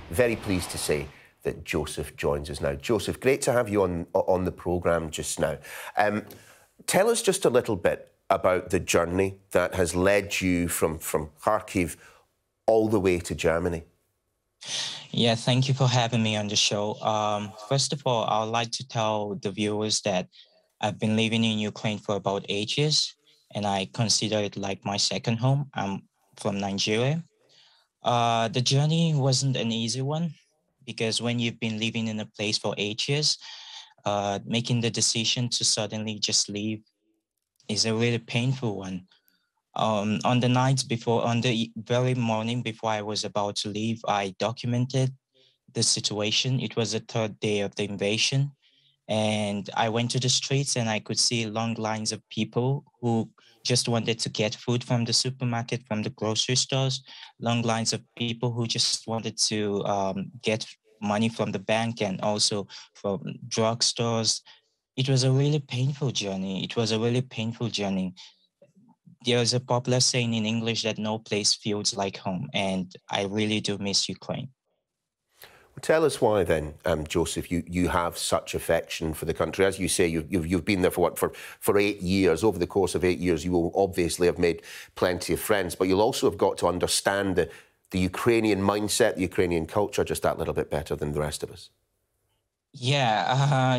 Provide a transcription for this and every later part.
very pleased to say that Joseph joins us now. Joseph, great to have you on the programme just now. Tell us just a little bit about the journey that has led you from Kharkiv all the way to Germany. Yeah, thank you for having me on the show. First of all, I would like to tell the viewers that I've been living in Ukraine for about 8 years, and I consider it like my second home. I'm from Nigeria. The journey wasn't an easy one because when you've been living in a place for 8 years, making the decision to suddenly just leave is a really painful one. On the nights before, on the very morning before I was about to leave, I documented the situation. It was the third day of the invasion. And I went to the streets and I could see long lines of people who just wanted to get food from the supermarket, from the grocery stores, long lines of people who just wanted to get money from the bank and also from drugstores. It was a really painful journey. It was a really painful journey. There's a popular saying in English that no place feels like home, and I really do miss Ukraine. Tell us why then, Joseph, you have such affection for the country. As you say, you've been there for 8 years. Over the course of 8 years, you will obviously have made plenty of friends, but you'll also have got to understand the Ukrainian mindset, the Ukrainian culture, just that little bit better than the rest of us. Yeah,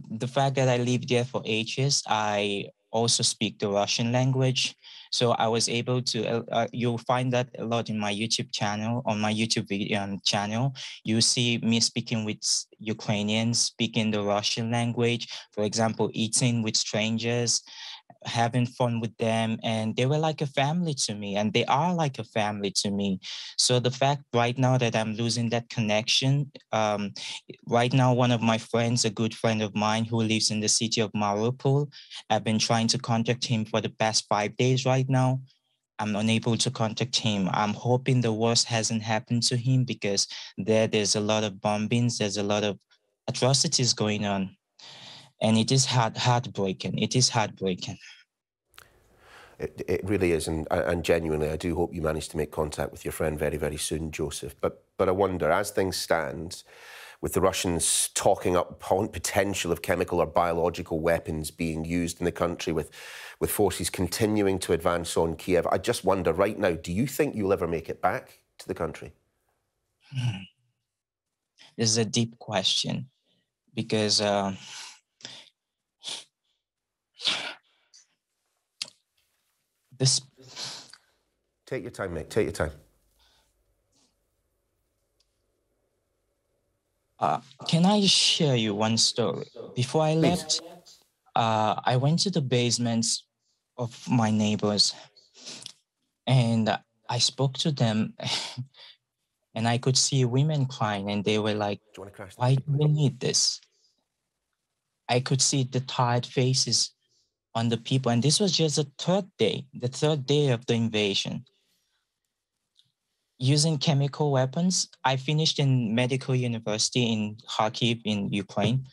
the fact that I lived there for 8 years, I also speak the Russian language. So I was able to, you'll find that a lot in my YouTube channel, on my YouTube channel. You see me speaking with Ukrainians, speaking the Russian language, for example, eating with strangers, having fun with them, and they were like a family to me, and they are like a family to me. So the fact right now that I'm losing that connection, right now one of my friends, a good friend of mine who lives in the city of Mariupol, I've been trying to contact him for the past 5 days right now. I'm unable to contact him. I'm hoping the worst hasn't happened to him because there's a lot of bombings, there's a lot of atrocities going on. And it is heartbreaking. It is heartbreaking. It really is, and genuinely, I do hope you manage to make contact with your friend very, very soon, Joseph. But I wonder, as things stand, with the Russians talking up potential of chemical or biological weapons being used in the country, with forces continuing to advance on Kiev, I just wonder right now, do you think you'll ever make it back to the country? This is a deep question because this. Take your time, mate. Take your time. Can I share you one story? Before I left, I went to the basements of my neighbors and I spoke to them and I could see women crying and they were like, why do we need this? I could see the tired faces on the people. And this was just the third day of the invasion. Using chemical weapons, I finished in medical university in Kharkiv in Ukraine.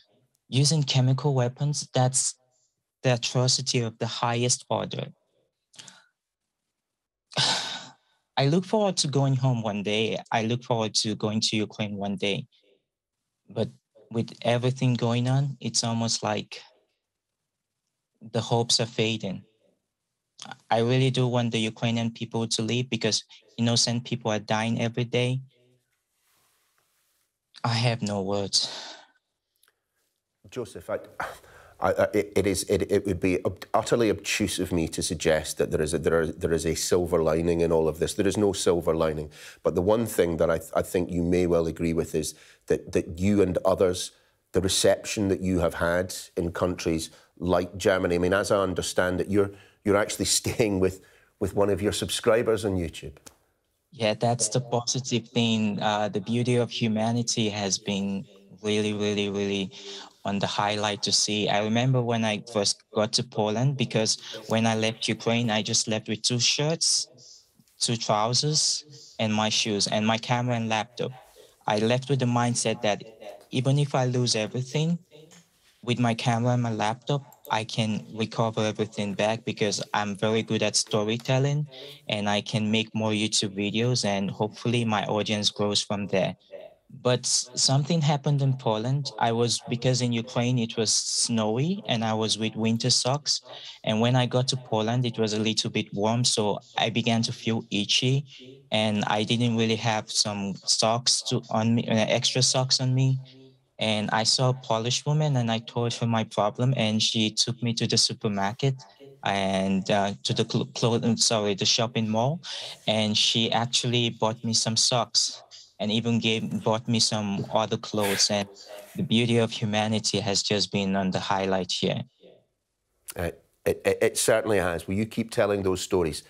Using chemical weapons, that's the atrocity of the highest order. I look forward to going home one day. I look forward to going to Ukraine one day. But with everything going on, it's almost like the hopes are fading. I really do want the Ukrainian people to leave because innocent people are dying every day. I have no words. Joseph, it would be utterly obtuse of me to suggest that there is a silver lining in all of this. There is no silver lining. But the one thing that I think you may well agree with is that you and others, the reception that you have had in countries like Germany. I mean, as I understand it, you're actually staying with one of your subscribers on YouTube. Yeah, that's the positive thing. The beauty of humanity has been really, really, really on the highlight to see. I remember when I first got to Poland, because when I left Ukraine, I just left with 2 shirts, 2 trousers, and my shoes, and my camera and laptop. I left with the mindset that even if I lose everything, with my camera and my laptop, I can recover everything back because I'm very good at storytelling and I can make more YouTube videos and hopefully my audience grows from there. But something happened in Poland. I was because in Ukraine it was snowy and I was with winter socks. And when I got to Poland, it was a little bit warm, so I began to feel itchy, and I didn't really have some socks to on me, extra socks on me. And I saw a Polish woman, and I told her my problem, and she took me to the supermarket and to the the shopping mall, and she actually bought me some socks and even gave bought me some other clothes. And the beauty of humanity has just been on the highlight here. Uh, it certainly has. Will you keep telling those stories,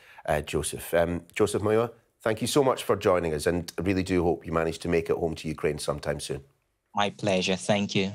Joseph? Joseph Mayowa, thank you so much for joining us, and I really do hope you manage to make it home to Ukraine sometime soon. My pleasure. Thank you.